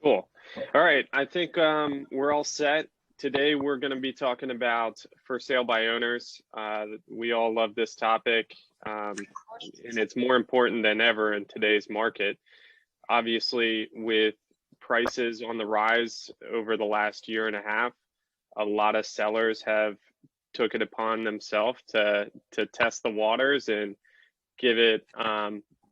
Cool. All right. I think we're all set. Today, we're going to be talking about for sale by owners. We all love this topic, and it's more important than ever in today's market. Obviously, with prices on the rise over the last year and a half, a lot of sellers have took it upon themselves to test the waters and give it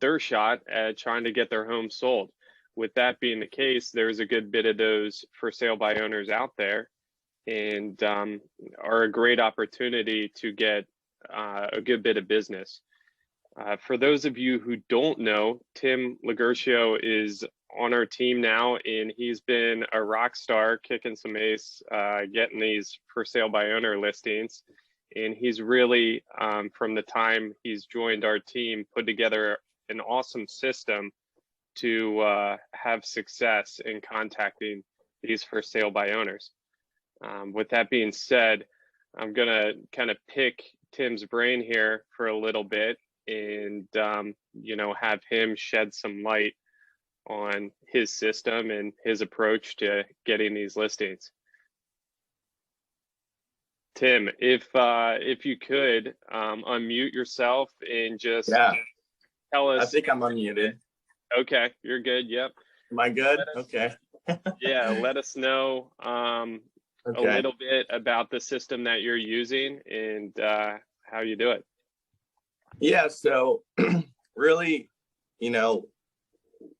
their shot at trying to get their home sold. With that being the case, there's a good bit of those for sale by owners out there, and are a great opportunity to get a good bit of business. For those of you who don't know, Tim Lagercio is on our team now, and he's been a rock star, kicking some ace, getting these for sale by owner listings. And he's really, from the time he's joined our team, put together an awesome system to have success in contacting these for sale by owners. With that being said, I'm gonna kind of pick Tim's brain here for a little bit and have him shed some light on his system and his approach to getting these listings. Tim, if you could unmute yourself and just tell us. I think I'm unmuted. Okay, you're good. Yep. Am I good? Okay. Yeah, let us know a little bit about the system that you're using and how you do it. Yeah, so really,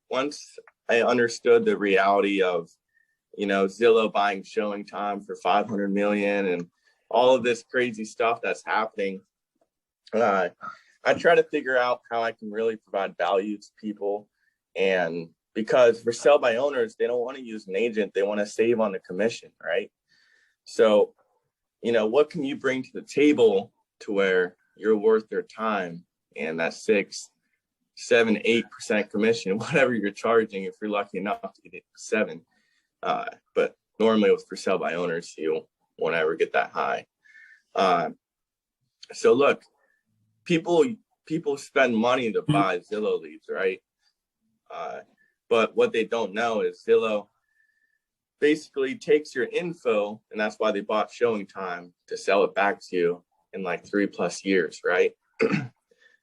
once I understood the reality of, Zillow buying showing time for 500 million and all of this crazy stuff that's happening, I try to figure out how I can really provide value to people. And because for sell by owners, they don't want to use an agent, they want to save on the commission, right? So, what can you bring to the table to where you're worth their time? And that's 6, 7, 8% commission, whatever you're charging, if you're lucky enough to get 7. But normally with for sale by owners, you won't ever get that high. So look, people spend money to buy Zillow leads, right? But what they don't know is Zillow basically takes your info, and that's why they bought showing time, to sell it back to you in like 3+ years, right?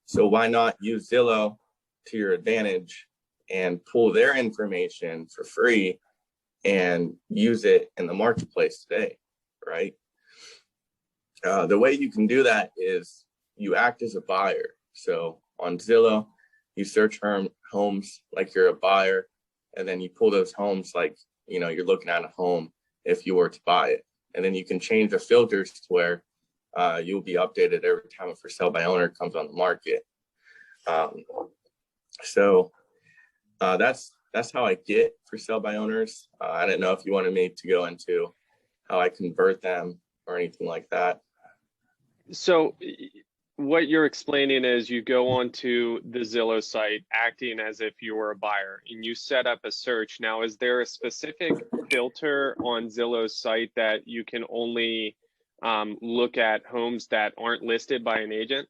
So why not use Zillow to your advantage and pull their information for free and use it in the marketplace today, right? The way you can do that is you act as a buyer. So on Zillow, you search homes like you're a buyer, and then you pull those homes like, you're looking at a home if you were to buy it. And then you can change the filters to where you'll be updated every time a for sale by owner comes on the market. So that's how I get for sale by owners. I didn't know if you wanted me to go into how I convert them or anything like that. So what you're explaining is you go onto the Zillow site acting as if you were a buyer and you set up a search. Now, is there a specific filter on Zillow's site that you can only look at homes that aren't listed by an agent?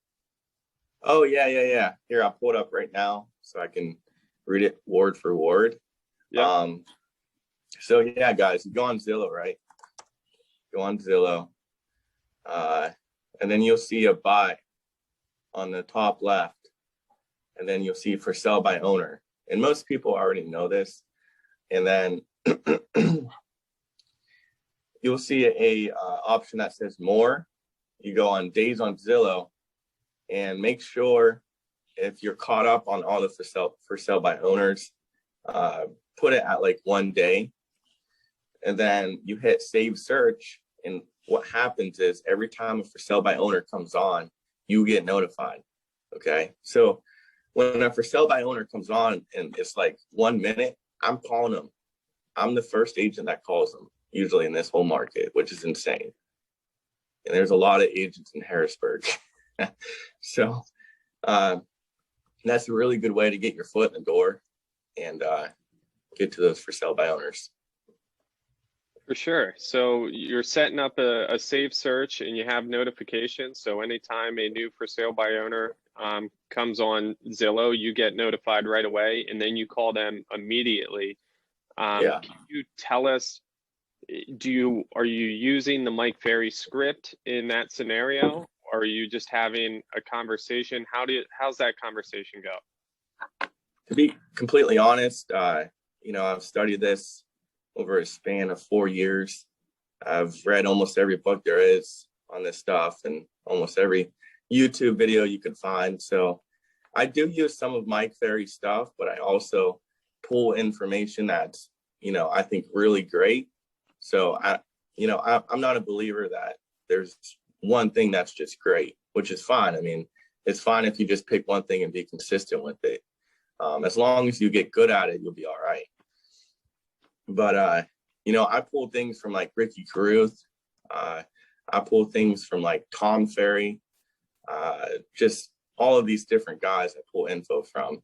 Oh, yeah. Here, I'll pull it up right now so I can read it word for word. Yeah. So yeah, guys, you go on Zillow, right? Go on Zillow. And then you'll see a buy on the top left, and then you'll see for sale by owner. And most people already know this. And then you'll see a option that says more. You go on days on Zillow and make sure if you're caught up on all the for sale by owners, put it at like 1 day, and then you hit save search. And what happens is every time a for sale by owner comes on, you get notified. Okay. So when a for sale by owner comes on and it's like 1 minute, I'm calling them. I'm the first agent that calls them usually in this whole market, which is insane. And there's a lot of agents in Harrisburg. So that's a really good way to get your foot in the door and get to those for sale by owners. For sure. So you're setting up a save search and you have notifications. So anytime a new for sale by owner comes on Zillow, you get notified right away, and then you call them immediately Yeah. Can you tell us, are you using the Mike Ferry script in that scenario? Or are you just having a conversation? How's that conversation go? To be completely honest, I've studied this over a span of 4 years. I've read almost every book there is on this stuff and almost every YouTube video you can find. So I do use some of Mike Ferry stuff, but I also pull information that's, I think really great. So I'm not a believer that there's one thing that's just great, which is fine. I mean, it's fine if you just pick one thing and be consistent with it. As long as you get good at it, you'll be all right. But, I pull things from like Ricky Carruth. I pull things from like Tom Ferry, just all of these different guys I pull info from.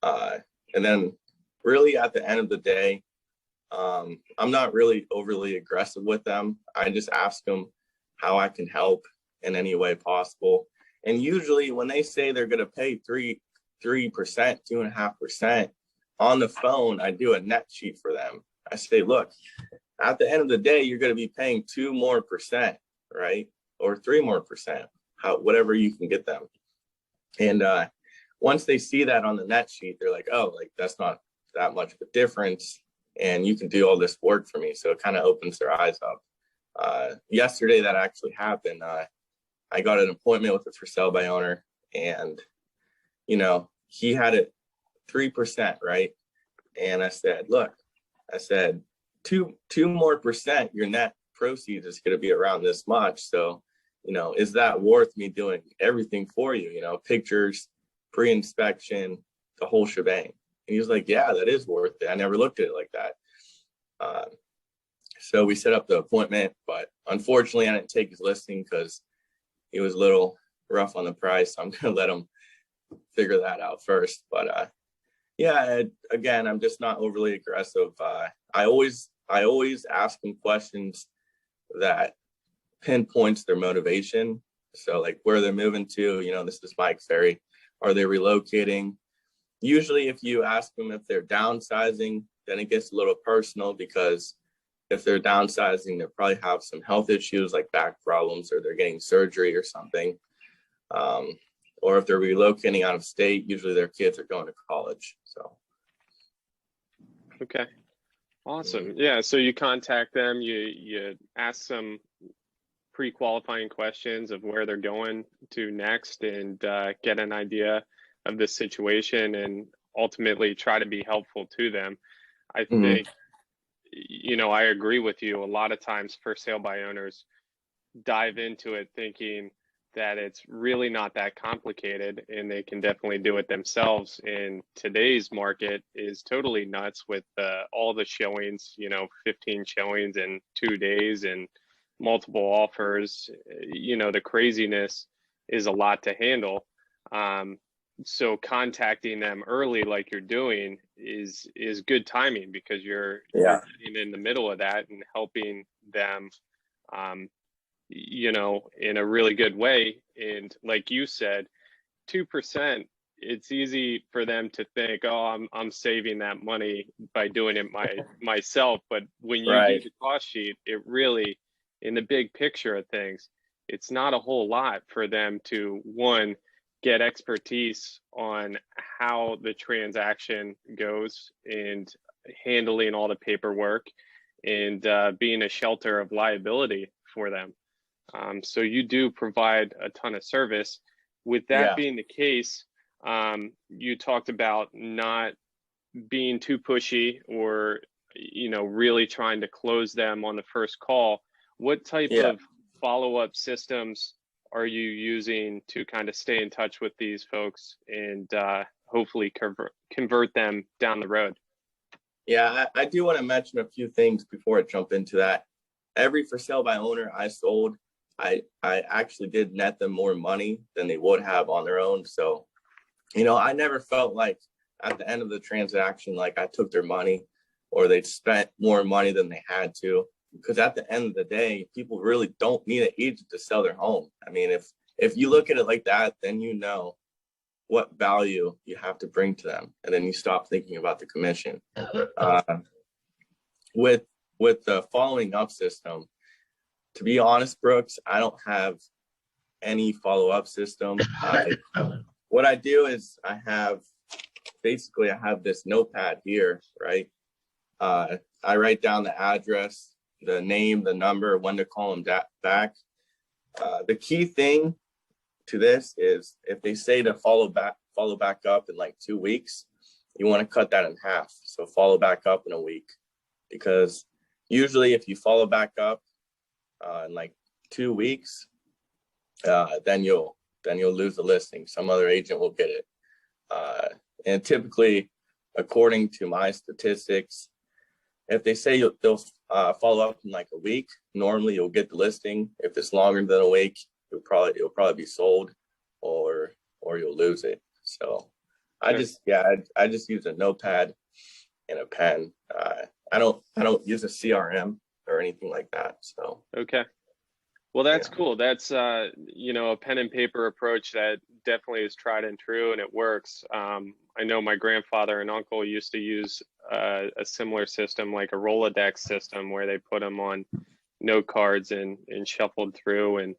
And then really at the end of the day, I'm not really overly aggressive with them. I just ask them how I can help in any way possible. And usually when they say they're going to pay 3%, 2.5% on the phone, I do a net sheet for them. I say, look, at the end of the day, you're going to be paying 2% more, right? Or 3% more, whatever you can get them. And once they see that on the net sheet, they're like, oh, like that's not that much of a difference. And you can do all this work for me. So it kind of opens their eyes up. Yesterday, that actually happened. I got an appointment with a for sale by owner, and, he had it 3%, right? And I said, look, 2% more, your net proceeds is going to be around this much. So, is that worth me doing everything for you? Pictures, pre-inspection, the whole shebang. And he was like, yeah, that is worth it. I never looked at it like that. So we set up the appointment, but unfortunately I didn't take his listing because he was a little rough on the price. So I'm going to let him figure that out first. But again, I'm just not overly aggressive. I always ask them questions that pinpoints their motivation. So like where they're moving to, this is Mike Ferry. Are they relocating? Usually if you ask them if they're downsizing, then it gets a little personal, because if they're downsizing, they probably have some health issues like back problems, or they're getting surgery or something. Or if they're relocating out of state, usually their kids are going to college. So. Okay. Awesome. Yeah. So you contact them, you ask some pre-qualifying questions of where they're going to next, and get an idea of the situation, and ultimately try to be helpful to them. I think, I agree with you. A lot of times for sale by owners dive into it thinking that it's really not that complicated, and they can definitely do it themselves. And today's market is totally nuts with all the showings, 15 showings in 2 days and multiple offers. The craziness is a lot to handle. So contacting them early, like you're doing, is good timing, because you're getting in the middle of that and helping them, in a really good way. And like you said, 2%, it's easy for them to think, oh, I'm saving that money by doing it myself. But when you do the cost sheet, it really, in the big picture of things, it's not a whole lot for them to, one, get expertise on how the transaction goes and handling all the paperwork, and being a shelter of liability for them. So you do provide a ton of service. With that being the case, you talked about not being too pushy, or, really trying to close them on the first call. What type of follow-up systems are you using to kind of stay in touch with these folks and hopefully convert them down the road? Yeah, I do want to mention a few things before I jump into that. Every for sale by owner I sold, I actually did net them more money than they would have on their own. So, I never felt like at the end of the transaction, like I took their money or they'd spent more money than they had to. Because at the end of the day, people really don't need an agent to sell their home. I mean, if you look at it like that, then you know what value you have to bring to them, and then you stop thinking about the commission. with the following up system, to be honest, Brooks, I don't have any follow-up system. What I do is I have this notepad here, right? I write down the address, the name, the number, when to call them back. The key thing to this is if they say to follow back up in like 2 weeks, you want to cut that in half. So follow back up in a week, because usually if you follow back up in like 2 weeks, then you'll lose the listing. Some other agent will get it. And typically, according to my statistics, if they say they'll follow up in like a week, normally you'll get the listing. If it's longer than a week, it'll probably be sold, or you'll lose it. So I just use a notepad and a pen. I don't use a CRM or anything like that. So okay. Well, that's cool. That's a pen and paper approach that definitely is tried and true, and it works. I know my grandfather and uncle used to use a similar system, like a Rolodex system, where they put them on note cards and shuffled through, and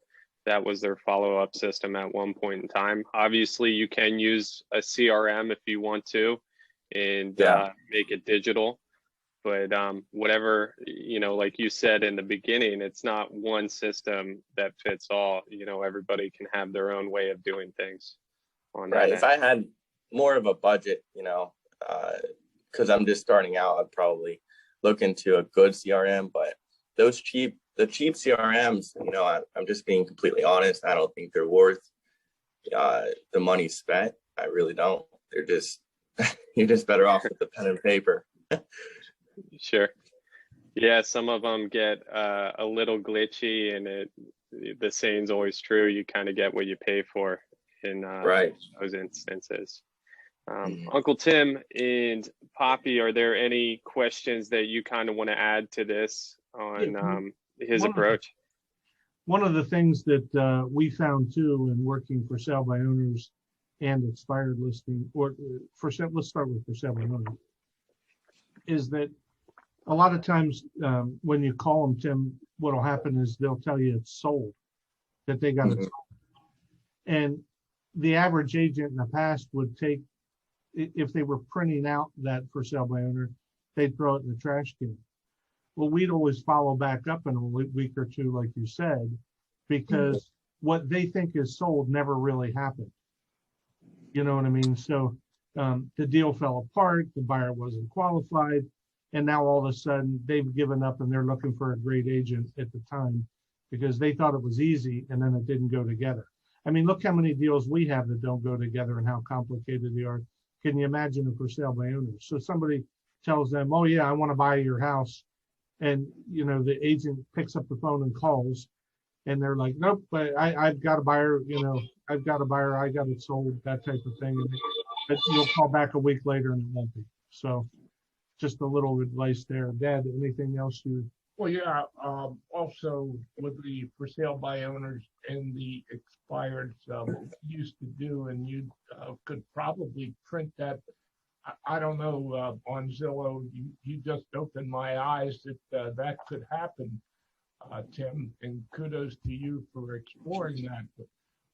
that was their follow-up system at one point in time. Obviously, you can use a CRM if you want to, and make it digital. But whatever, like you said in the beginning, it's not one system that fits all. Everybody can have their own way of doing things on that. Right. If I had more of a budget, because I'm just starting out, I'd probably look into a good CRM. But the cheap CRMs, I'm just being completely honest. I don't think they're worth the money spent. I really don't. They're just, you're just better off with the pen and paper. Sure. Yeah, some of them get a little glitchy, and the saying's always true. You kind of get what you pay for in those instances. Uncle Tim and Poppy, are there any questions that you kind of want to add to this on his approach? One of the things that we found too in working for sale by owners and expired listing, or let's start with for sale by owners, is that a lot of times when you call them, Tim, what'll happen is they'll tell you it's sold, that they got it sold. And the average agent in the past would take, if they were printing out that for sale by owner, they'd throw it in the trash can. Well, we'd always follow back up in a week or two, like you said, because what they think is sold never really happened. You know what I mean? So the deal fell apart, the buyer wasn't qualified, and now all of a sudden they've given up and they're looking for a great agent at the time because they thought it was easy and then it didn't go together. I mean, look how many deals we have that don't go together and how complicated they are. Can you imagine a for sale by owners? So somebody tells them, oh yeah, I want to buy your house. And, the agent picks up the phone and calls and they're like, nope, but I've got a buyer, I got it sold, that type of thing. And you'll call back a week later and it won't be. So just a little advice there. Dad, anything else you? Well, yeah, also with the for sale by owners and the expired used to do, and you could probably print that. I don't know, on Zillow, you just opened my eyes that that could happen, Tim, and kudos to you for exploring that. But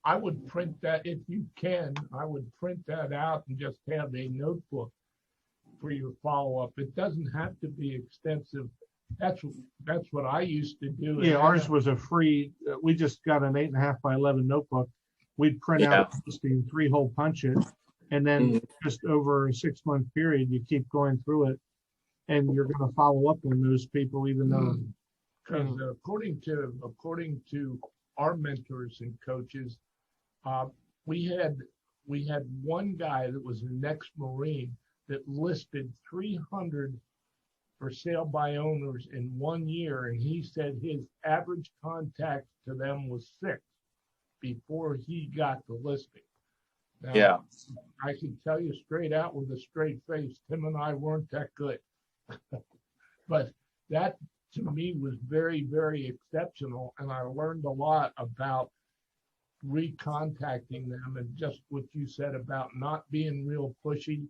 I would print that, if you can, I would print that out and just have a notebook for your follow-up. It doesn't have to be extensive. That's what I used to do. Yeah, ours was a free, we just got an 8.5 by 11 notebook. We'd print out the listing, 3-hole punch it, and then just over a 6-month period, you keep going through it, and you're going to follow up on those people, even though. Because according to our mentors and coaches, we had one guy that was an ex-Marine that listed 300 for sale by owners in 1 year, and he said his average contact to them was 6 before he got the listing. Now, I can tell you straight out with a straight face, Tim and I weren't that good. But that to me was very, very exceptional, and I learned a lot about recontacting them, and just what you said about not being real pushy.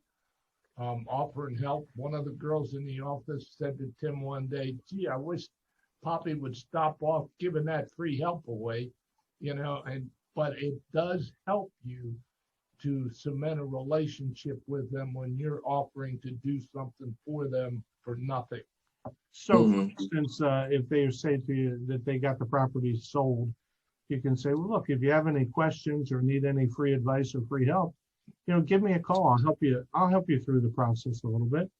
offering help. One of the girls in the office said to Tim one day, gee, I wish Poppy would stop off giving that free help away, but it does help you to cement a relationship with them when you're offering to do something for them for nothing. So, for instance, if they say to you that they got the property sold, you can say, well, look, if you have any questions or need any free advice or free help, give me a call. I'll help you through the process a little bit.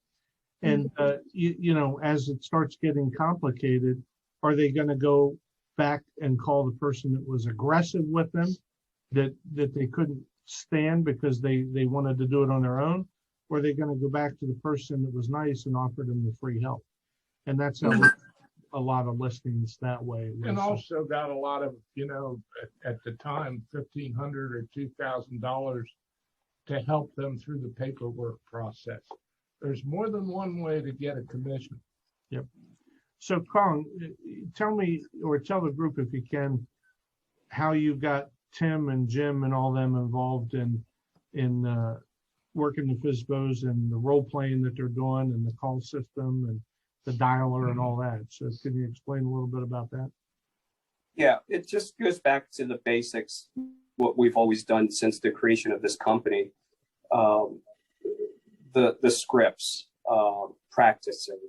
And, as it starts getting complicated, are they going to go back and call the person that was aggressive with them, that they couldn't stand because they wanted to do it on their own? Or are they going to go back to the person that was nice and offered them the free help? And that's how a lot of listings that way. And also got a lot of, at the time, $1,500 or $2,000 to help them through the paperwork process. There's more than one way to get a commission. Yep. So, Kong, tell me, or tell the group if you can, how you got Tim and Jim and all them involved in working the FSBOs and the role playing that they're doing and the call system and the dialer and all that. So can you explain a little bit about that? Yeah, it just goes back to the basics, what we've always done since the creation of this company. The scripts, practicing.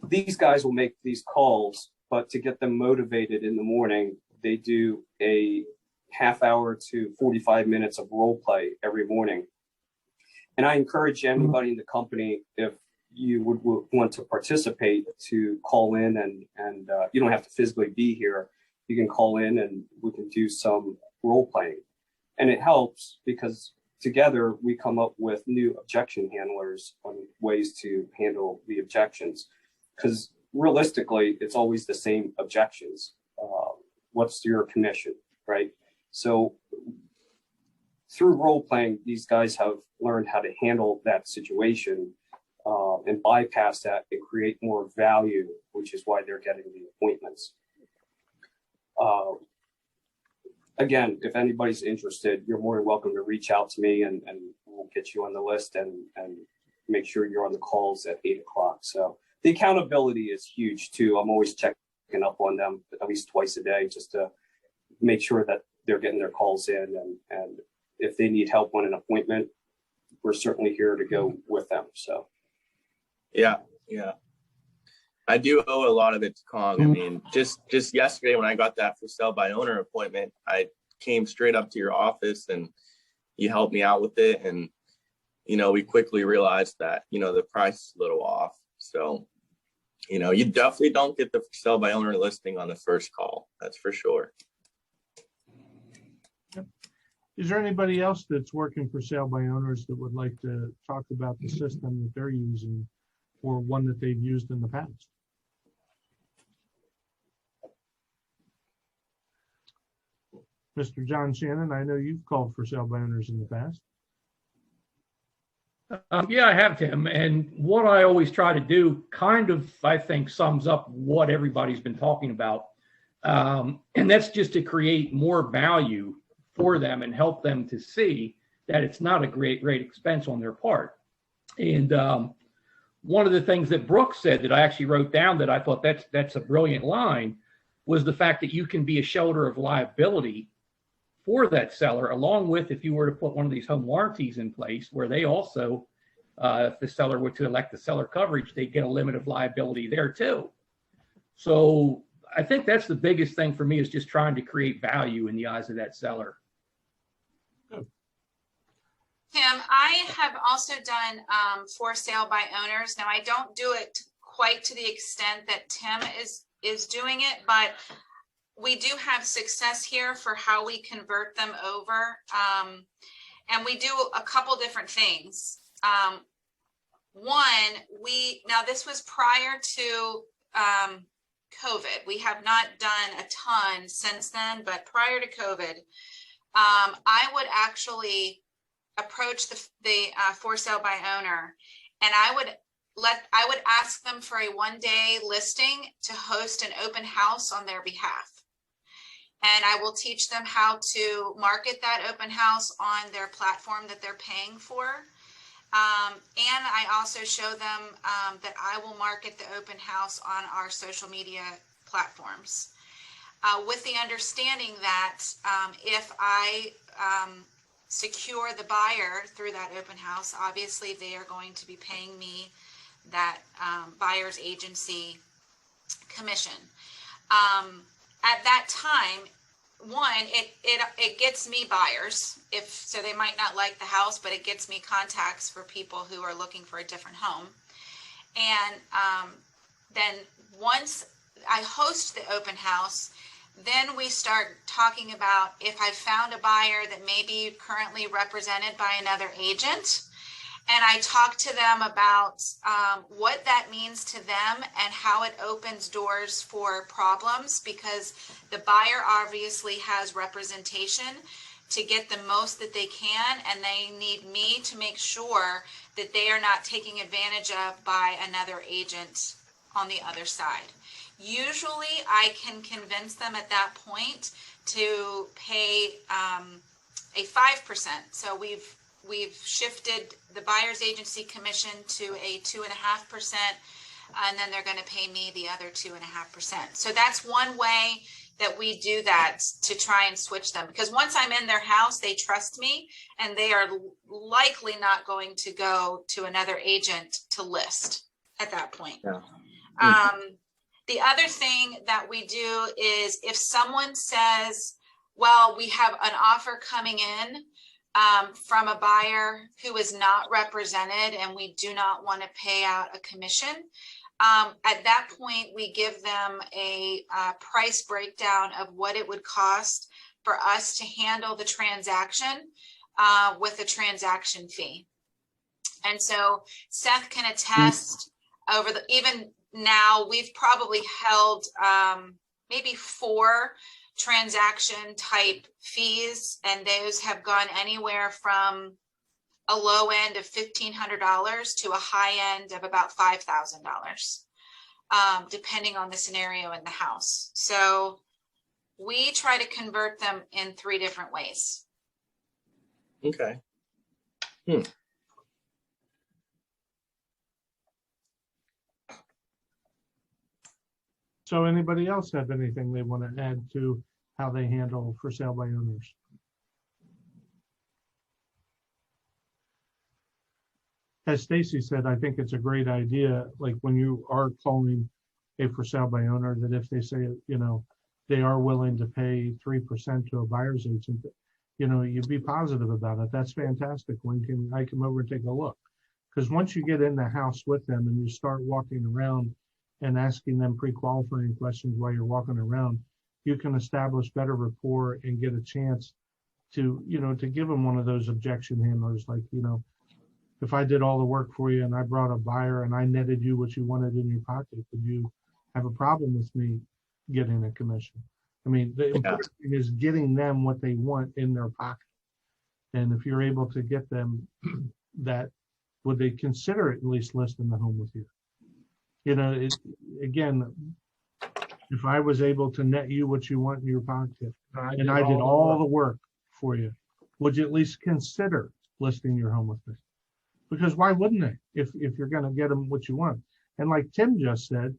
These guys will make these calls, but to get them motivated in the morning, they do a half hour to 45 minutes of role play every morning. And I encourage anybody in the company, if you would want to participate, to call in and you don't have to physically be here. You can call in and we can do some role playing. And it helps because together we come up with new objection handlers on ways to handle the objections. Because realistically, it's always the same objections. What's your commission, right? So through role playing, these guys have learned how to handle that situation and bypass that and create more value, which is why they're getting the appointments. Again, if anybody's interested, you're more than welcome to reach out to me and we'll get you on the list and make sure you're on the calls at 8 o'clock. So the accountability is huge too. I'm always checking up on them at least twice a day just to make sure that they're getting their calls in. And if they need help on an appointment, we're certainly here to go with them. So. Yeah. I do owe a lot of it to Kong. I mean, just yesterday when I got that for sale by owner appointment, I came straight up to your office and you helped me out with it. And, we quickly realized that, the price is a little off. So, you definitely don't get the for sale by owner listing on the first call. That's for sure. Is there anybody else that's working for sale by owners that would like to talk about the system that they're using or one that they've used in the past? Mr. John Shannon, I know you've called for sale by owners in the past. Yeah, I have, Tim. And what I always try to do kind of, I think, sums up what everybody's been talking about. And that's just to create more value for them and help them to see that it's not a great expense on their part. And one of the things that Brooks said that I actually wrote down that I thought that's a brilliant line was the fact that you can be a shoulder of liability for that seller, along with if you were to put one of these home warranties in place where they also, if the seller were to elect the seller coverage, they get a limit of liability there too. So I think that's the biggest thing for me is just trying to create value in the eyes of that seller. Tim, I have also done for sale by owners. Now I don't do it quite to the extent that Tim is doing it, but we do have success here for how we convert them over. And we do a couple different things. One, now this was prior to COVID. We have not done a ton since then, but prior to COVID, I would actually approach the for sale by owner, and I would ask them for a one-day listing to host an open house on their behalf. And I will teach them how to market that open house on their platform that they're paying for. And I also show them that I will market the open house on our social media platforms, with the understanding that if I secure the buyer through that open house, obviously they are going to be paying me that buyer's agency commission. At that time, one, it gets me buyers, so they might not like the house, but it gets me contacts for people who are looking for a different home. And then once I host the open house, then we start talking about if I found a buyer that may be currently represented by another agent, and I talk to them about what that means to them and how it opens doors for problems, because the buyer obviously has representation to get the most that they can, and they need me to make sure that they are not taken advantage of by another agent on the other side. Usually I can convince them at that point to pay a 5%. So we've shifted the buyer's agency commission to a 2.5%, and then they're going to pay me the other 2.5%. So that's one way that we do that to try and switch them, because once I'm in their house, they trust me, and they are likely not going to go to another agent to list at that point. Yeah. The other thing that we do is if someone says, well, we have an offer coming in from a buyer who is not represented and we do not want to pay out a commission, at that point we give them a price breakdown of what it would cost for us to handle the transaction with a transaction fee. And so Seth can attest, over the, even now we've probably held maybe 4 transaction type fees, and those have gone anywhere from a low end of $1,500 to a high end of about $5,000, depending on the scenario in the house. So we try to convert them in 3 different ways. Okay. So anybody else have anything they want to add to how they handle for sale by owners? As Stacy said, I think it's a great idea, like when you are calling a for sale by owner, that if they say, you know, they are willing to pay 3% to a buyer's agent, you know, you'd be positive about it. That's fantastic. When can I come over and take a look? Because once you get in the house with them and you start walking around and asking them pre-qualifying questions while you're walking around, you can establish better rapport and get a chance to, you know, to give them one of those objection handlers, like, you know, if I did all the work for you and I brought a buyer and I netted you what you wanted in your pocket, would you have a problem with me getting a commission? I mean, the important thing is getting them what they want in their pocket. And if you're able to get them that, would they consider at least listing the home with you? You know, again, if I was able to net you what you want in your pocket, and I did all the work for you, would you at least consider listing your home with me? Because why wouldn't they, if you're going to get them what you want? And like Tim just said,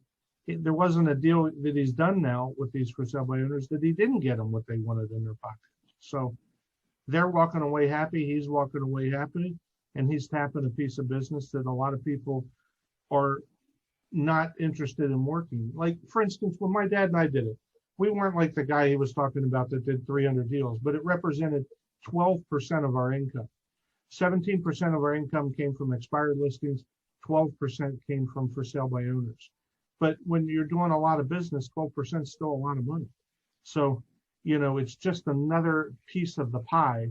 there wasn't a deal that he's done now with these for sale by owners that he didn't get them what they wanted in their pocket. So they're walking away happy, he's walking away happy, and he's tapping a piece of business that a lot of people are not interested in working. Like, for instance, when my dad and I did it, we weren't like the guy he was talking about that did 300 deals, but it represented 12% of our income. 17% of our income came from expired listings, 12% came from for sale by owners. But when you're doing a lot of business, 12% is still a lot of money. So, you know, it's just another piece of the pie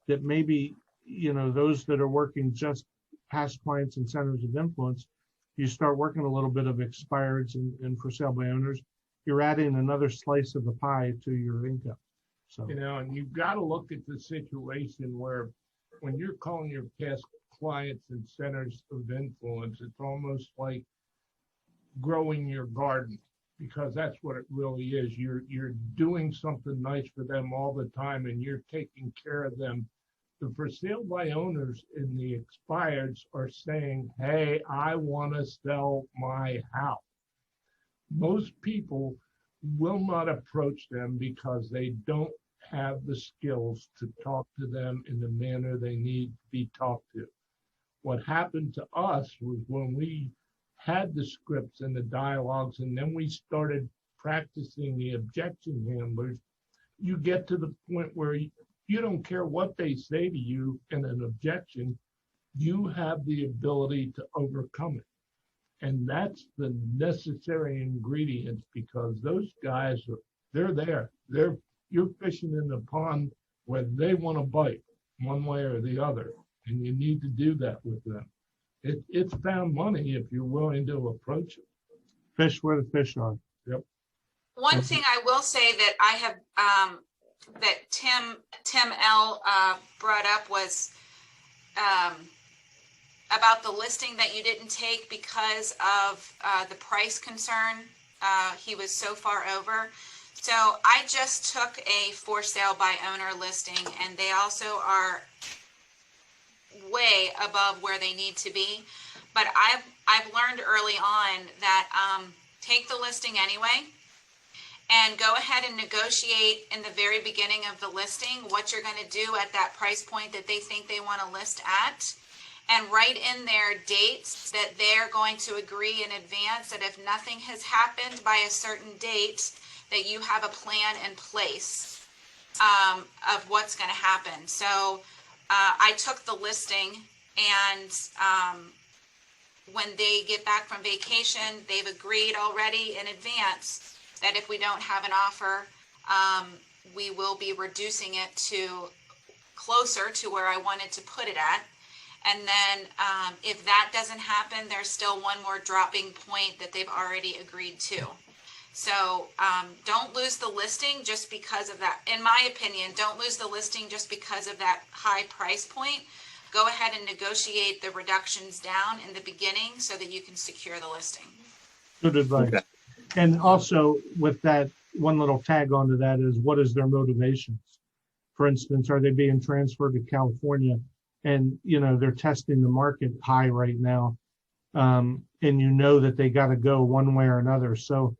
that maybe, you know, those that are working just past clients and centers of influence, you start working a little bit of expireds and for sale by owners, you're adding another slice of the pie to your income. So, you know, and you've got to look at the situation where when you're calling your past clients and centers of influence, it's almost like growing your garden, because that's what it really is. You're doing something nice for them all the time, and you're taking care of them The for sale by owners in the expireds are saying, hey, I want to sell my house. Most people will not approach them because they don't have the skills to talk to them in the manner they need to be talked to. What happened to us was when we had the scripts and the dialogues, and then we started practicing the objection handlers, you get to the point where you don't care what they say to you in an objection, you have the ability to overcome it. And that's the necessary ingredients, because those guys, they're there. You're fishing in the pond where they want to bite one way or the other, and you need to do that with them. It's found money if you're willing to approach it. Fish where the fish are. Yep. One thing I will say that I have, that Tim L. Brought up was about the listing that you didn't take because of the price concern. He was so far over. So I just took a for sale by owner listing, and they also are way above where they need to be. But I've learned early on that take the listing anyway, and go ahead and negotiate in the very beginning of the listing what you're going to do at that price point that they think they want to list at, and write in their dates that they're going to agree in advance that if nothing has happened by a certain date, that you have a plan in place of what's going to happen. So I took the listing, and when they get back from vacation, they've agreed already in advance that if we don't have an offer, we will be reducing it to closer to where I wanted to put it at. And then if that doesn't happen, there's still one more dropping point that they've already agreed to. So don't lose the listing just because of that. In my opinion, don't lose the listing just because of that high price point. Go ahead and negotiate the reductions down in the beginning so that you can secure the listing. Good advice. Okay. And also with that, one little tag onto that is, what is their motivations? For instance, are they being transferred to California and, they're testing the market high right now. And that they got to go one way or another. So,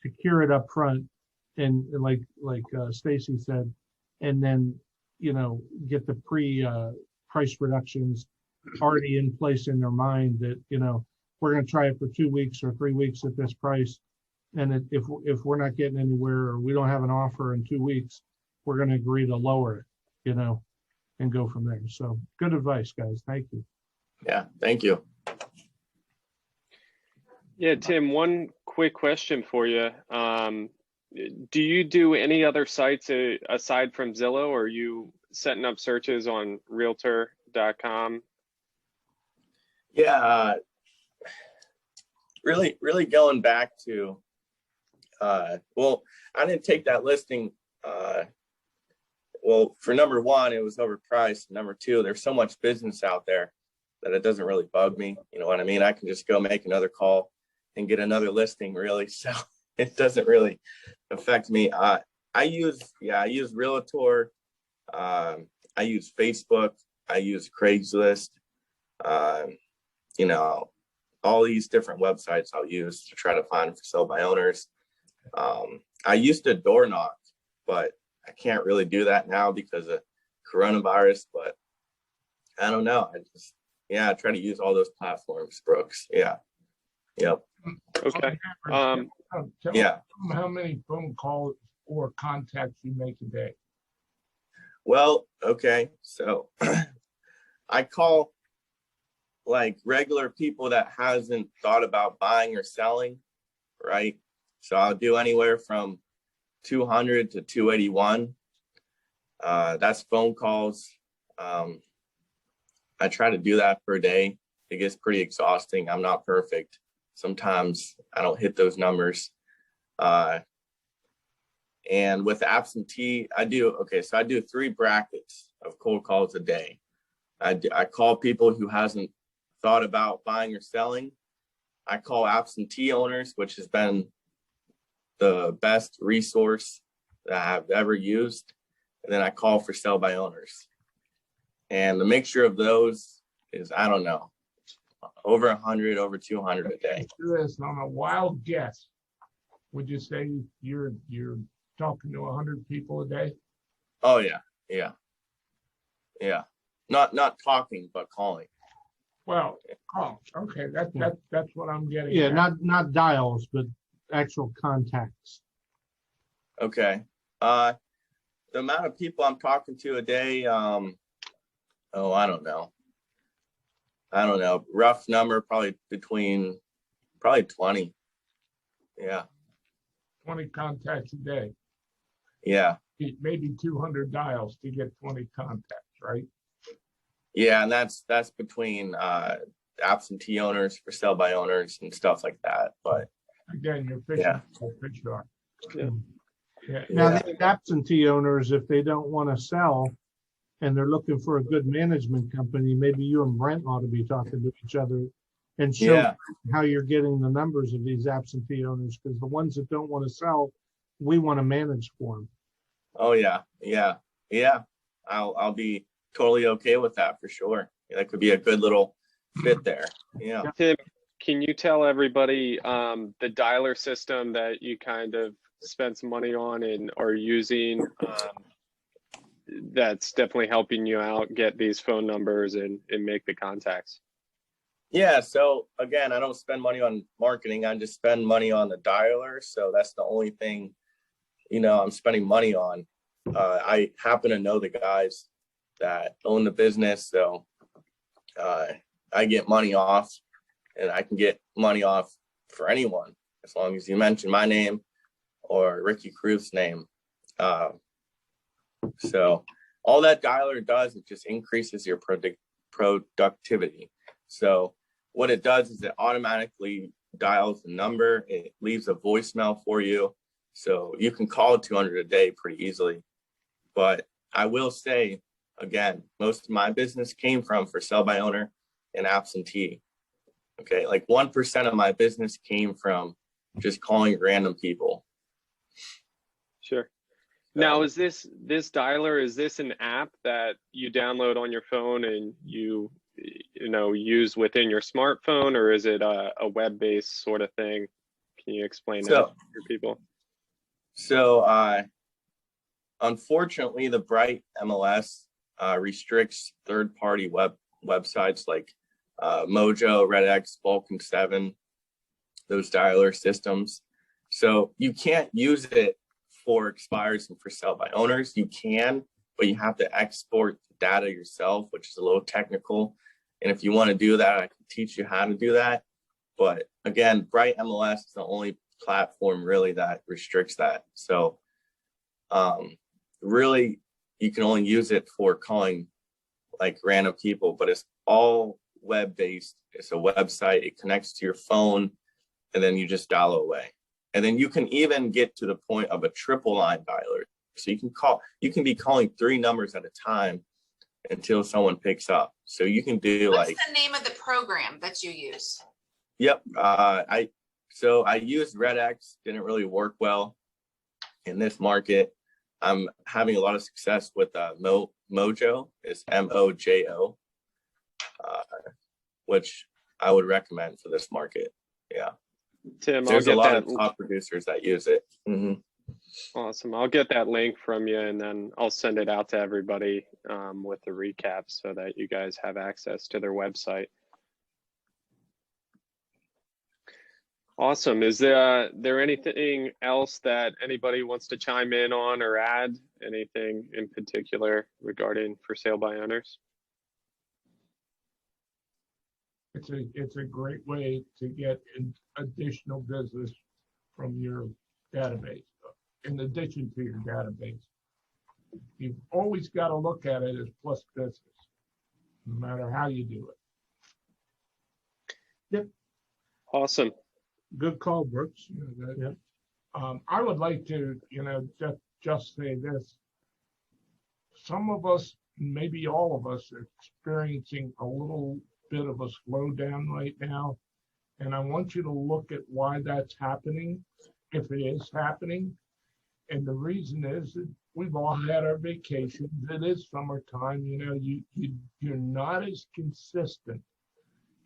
secure it up front, and like Stacy said, and then, get the price reductions already in place in their mind that, we're going to try it for 2 weeks or 3 weeks at this price. And if we're not getting anywhere, or we don't have an offer in 2 weeks, we're going to agree to lower it, and go from there. So good advice, guys. Thank you. Yeah, thank you. Yeah, Tim, one quick question for you. Do you do any other sites aside from Zillow, or are you setting up searches on realtor.com? Yeah, really going back to, well, I didn't take that listing. Well, for number one, it was overpriced. Number two, there's so much business out there that it doesn't really bug me. You know what I mean? I can just go make another call and get another listing, really. So it doesn't really affect me. I use Realtor. I use Facebook. I use Craigslist. All these different websites I'll use to try to find for sale by owners. I used to door knock, but I can't really do that now because of coronavirus. But I don't know. I try to use all those platforms, Brooks. Yeah. Yep. Okay. Tell Yeah. them how many phone calls or contacts you make a day. Well, okay. So I call like regular people that hasn't thought about buying or selling, right? So I'll do anywhere from 200 to 281. That's phone calls. I try to do that per day. It gets pretty exhausting. I'm not perfect. Sometimes I don't hit those numbers. And with absentee, I do 3 brackets of cold calls a day. I call people who hasn't thought about buying or selling. I call absentee owners, which has been the best resource that I've ever used. And then I call for sale by owners. And the mixture of those is, I don't know, over 100, over 200 a day. This on a wild guess, would you say you're talking to 100 people a day? Oh yeah. Not talking, but calling. Well, oh, okay, that's what I'm getting. Yeah, at. not dials, but actual contacts. Okay. The amount of people I'm talking to a day, I don't know. Rough number, probably 20. Yeah. 20 contacts a day. Yeah. Maybe 200 dials to get 20 contacts, right? Yeah, and that's between absentee owners, for sale by owners, and stuff like that. But Again, you're fishing Yeah. for fish are. Yeah. Yeah. Now, Yeah. the absentee owners, if they don't want to sell and they're looking for a good management company, maybe you and Brent ought to be talking to each other and show Yeah. how you're getting the numbers of these absentee owners, because the ones that don't want to sell, we want to manage for them. Oh yeah. I'll be totally okay with that for sure. That could be a good little fit there. Yeah. Tim, can you tell everybody the dialer system that you kind of spent some money on and are using that's definitely helping you out get these phone numbers and make the contacts? Yeah. So again, I don't spend money on marketing. I just spend money on the dialer. So that's the only thing, I'm spending money on. I happen to know the guys that own the business. So I get money off, and I can get money off for anyone as long as you mention my name or Ricky Cruz's name. So all that dialer does, it just increases your productivity. So what it does is it automatically dials the number. It leaves a voicemail for you. So you can call 200 a day pretty easily. But I will say, again, most of my business came from for sale by owner and absentee. Okay, like 1% of my business came from just calling random people. Sure. Now, is this dialer, is this an app that you download on your phone and you use within your smartphone, or is it a web-based sort of thing? Can you explain that for people? So unfortunately, the Bright MLS restricts third-party websites like Mojo, RedX, Vulcan 7, those dialer systems. So you can't use it for expireds and for sale by owners. You can, but you have to export the data yourself, which is a little technical. And if you want to do that, I can teach you how to do that. But again, Bright MLS is the only platform really that restricts that. So really, you can only use it for calling like random people, but it's all web-based. It's a website. It connects to your phone, and then you just dial away. And then you can even get to the point of a triple line dialer. So you can be calling 3 numbers at a time until someone picks up. So you can do What's the name of the program that you use? Yep. I used RedX, didn't really work well in this market. I'm having a lot of success with Mojo. It's Mojo, which I would recommend for this market. Yeah. Tim, There's I'll a get lot that. of top producers that use it. Mm-hmm. Awesome. I'll get that link from you, and then I'll send it out to everybody with the recap so that you guys have access to their website. Awesome. Is there anything else that anybody wants to chime in on or add? Anything in particular regarding for sale by owners? It's a great way to get additional business from your database, in addition to your database. You've always got to look at it as plus business, no matter how you do it. Yep. Awesome. Good call, Brooks. Yep. I would like to, just say this. Some of us, maybe all of us, are experiencing a little bit of a slowdown right now. And I want you to look at why that's happening, if it is happening. And the reason is that we've all had our vacations. It is summertime. You know, you're not as consistent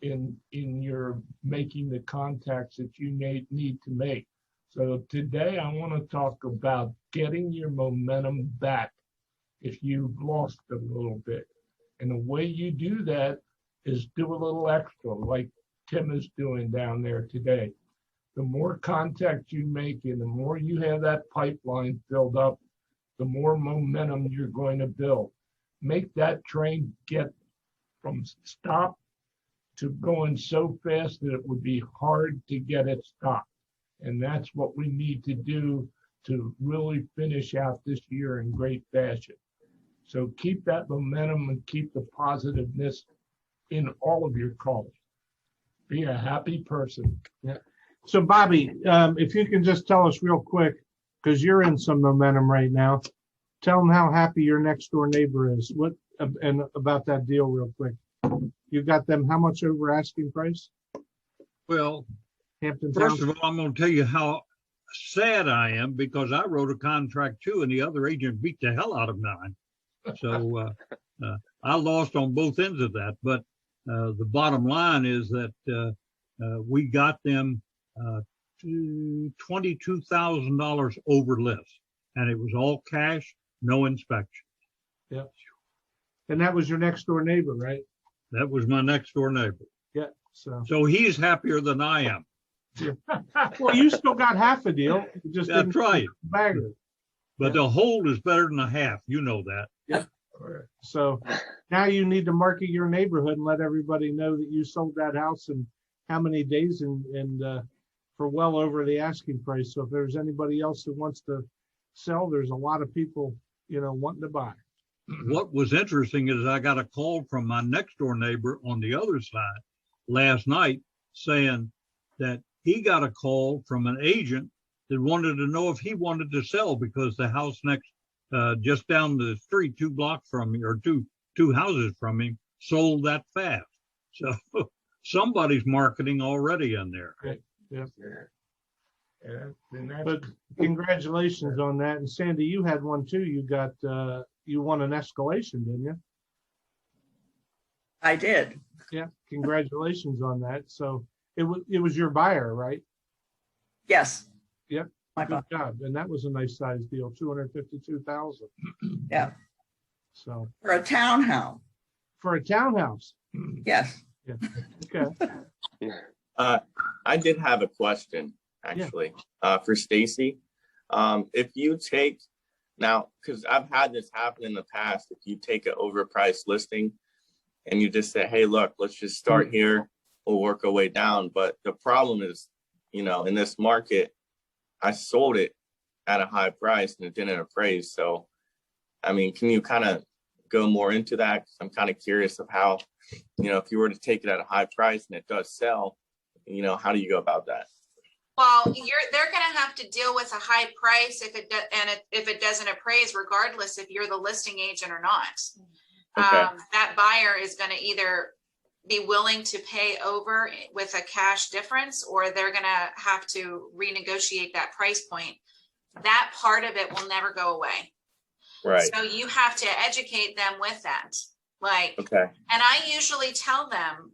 in your making the contacts that you need to make. So today I want to talk about getting your momentum back if you've lost a little bit. And the way you do that is do a little extra, like Tim is doing down there today. The more contacts you make and the more you have that pipeline filled up, the more momentum you're going to build. Make that train get from stop to going so fast that it would be hard to get it stopped. And that's what we need to do to really finish out this year in great fashion. So keep that momentum and keep the positiveness in all of your calls. Be a happy person. Yeah. So Bobby, if you can just tell us real quick, because you're in some momentum right now, tell them how happy your next door neighbor is. What and about that deal real quick. You got them how much over asking price? Well, Hampton first Town? of all, I'm going to tell you how sad I am because I wrote a contract too, and the other agent beat the hell out of mine. So I lost on both ends of that. But the bottom line is that we got them $22,000 over list, and it was all cash, no inspection. Yeah. And that was your next door neighbor, right? That was my next door neighbor. Yeah. So he's happier than I am. well, you still got half a deal. You just That's didn't right. bagger. But the whole is better than a half. You know that. Yeah. So now you need to market your neighborhood and let everybody know that you sold that house in how many days and for well over the asking price. So if there's anybody else that wants to sell, there's a lot of people, wanting to buy. What was interesting is I got a call from my next door neighbor on the other side last night saying that he got a call from an agent that wanted to know if he wanted to sell because the house next, just down the street, 2 blocks from me, or two houses from him, sold that fast. So somebody's marketing already in there. Okay. Yeah. Yeah. But congratulations on that. And Sandy, you had one too. You got you won an escalation, didn't you? I did. Yeah. Congratulations on that. So it was your buyer, right? Yes. Yep. My Good job. And that was a nice size deal, 252,000. Yeah. So For a townhouse. for a townhouse. Yes. Yeah. Okay. I did have a question actually for Stacy. If you take now, because I've had this happen in the past, if you take an overpriced listing and you just say, hey, look, let's just start here, we'll work our way down. But the problem is, in this market, I sold it at a high price and it didn't appraise. So, I mean, can you kind of go more into that? 'Cause I'm kind of curious of how, if you were to take it at a high price and it does sell, how do you go about that? Well, they're going to have to deal with a high price if it doesn't appraise, regardless if you're the listing agent or not. Okay. That buyer is going to either be willing to pay over with a cash difference, or they're going to have to renegotiate that price point. That part of it will never go away. Right. So you have to educate them with that. Okay. And I usually tell them,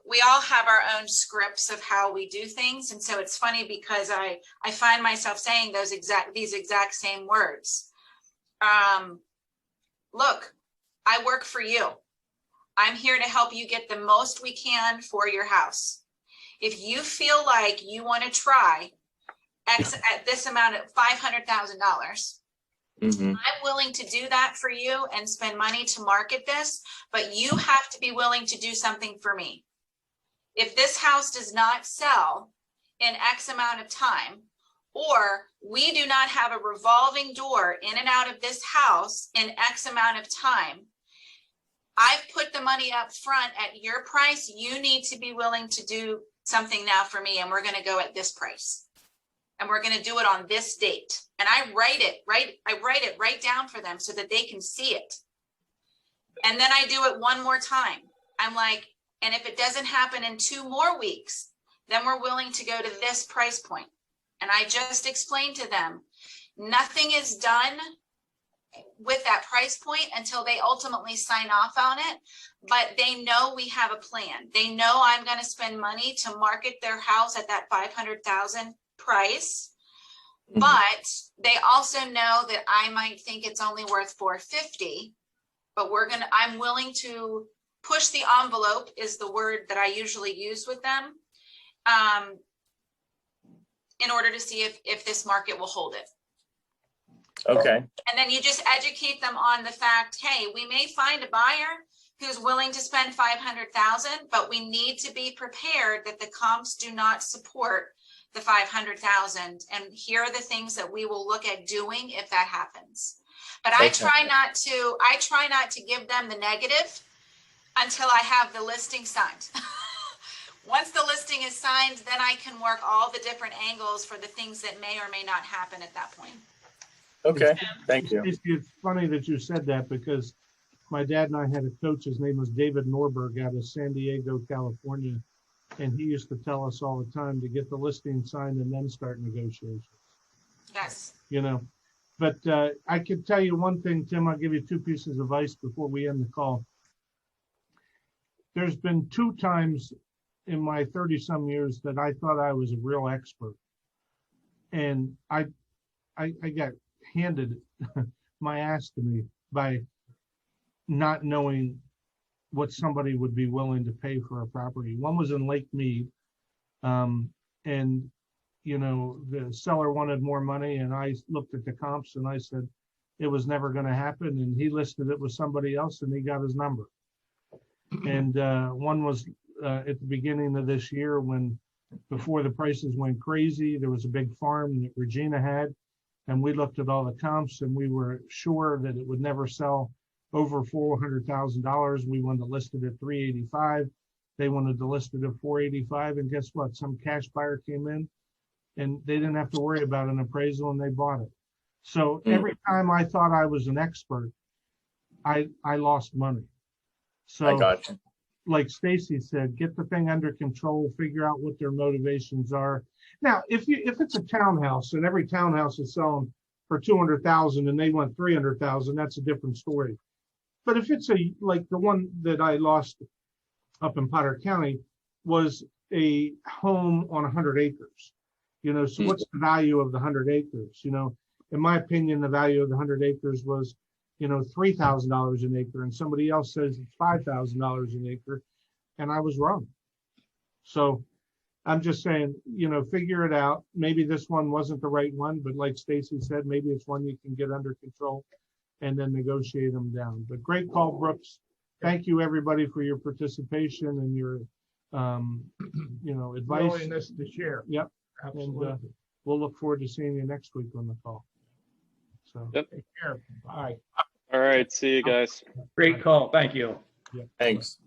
we all have our own scripts of how we do things. And so it's funny because I find myself saying these exact same words. Look, I work for you. I'm here to help you get the most we can for your house. If you feel like you want to try X at this amount of $500,000, I'm willing to do that for you and spend money to market this, but you have to be willing to do something for me. If this house does not sell in X amount of time, or we do not have a revolving door in and out of this house in X amount of time, I've put the money up front at your price. You need to be willing to do something now for me, and we're going to go at this price. And we're going to do it on this date. And I write it right down for them so that they can see it. And then I do it one more time. I'm like, and if it doesn't happen in 2 more weeks, then we're willing to go to this price point. And I just explained to them, Nothing is done with that price point until they ultimately sign off on it, but they know we have a plan. They know I'm going to spend money to market their house at that 500,000 price. But they also know that I might think it's only worth 450, but I'm willing to push the envelope is the word that I usually use with them, in order to see if this market will hold it. Okay. And then you just educate them on the fact, hey, we may find a buyer who's willing to spend 500,000, but we need to be prepared that the comps do not support the 500,000. And here are the things that we will look at doing if that happens. But I try not to give them the negative until I have the listing signed. Once the listing is signed, then I can work all the different angles for the things that may or may not happen at that point. Okay. Thank you. It's funny that you said that, because my dad and I had a coach, his name was David Norberg out of San Diego, California. And he used to tell us all the time to get the listing signed and then start negotiations. Yes. You know, but I could tell you one thing, Tim, I'll give you 2 pieces of advice before we end the call. There's been 2 times in my 30-some years that I thought I was a real expert. And I got handed my ass to me by not knowing what somebody would be willing to pay for a property. One was in Lake Mead. And, you know, the seller wanted more money, and I looked at the comps and I said it was never going to happen. And he listed it with somebody else and he got his number. And one was at the beginning of this year, when before the prices went crazy, there was a big farm that Regina had, and we looked at all the comps and we were sure that it would never sell over $400,000. We wanted to list it at $385. They wanted to list it at $485. And guess what? Some cash buyer came in and they didn't have to worry about an appraisal and they bought it. So every time I thought I was an expert, I lost money. So I got you. like Stacy said, get the thing under control, figure out what their motivations are. Now, if it's a townhouse and every townhouse is selling for 200,000 and they want 300,000, that's a different story. But if it's like the one that I lost up in Potter County was a home on 100 acres, you know, so what's the value of the 100 acres? You know, in my opinion, the value of the 100 acres was, you know, $3,000 an acre, and somebody else says it's $5,000 an acre, and I was wrong. So I'm just saying, you know, figure it out. Maybe this one wasn't the right one, but like Stacy said, maybe it's one you can get under control and then negotiate them down. But great call, Brooks. Thank you, everybody, for your participation and your, you know, advice. Willingness to share. Yep. Absolutely. And we'll look forward to seeing you next week on the call. So. Yep. Take care. Bye. All right. See you guys. Great call. Thank you. Thanks.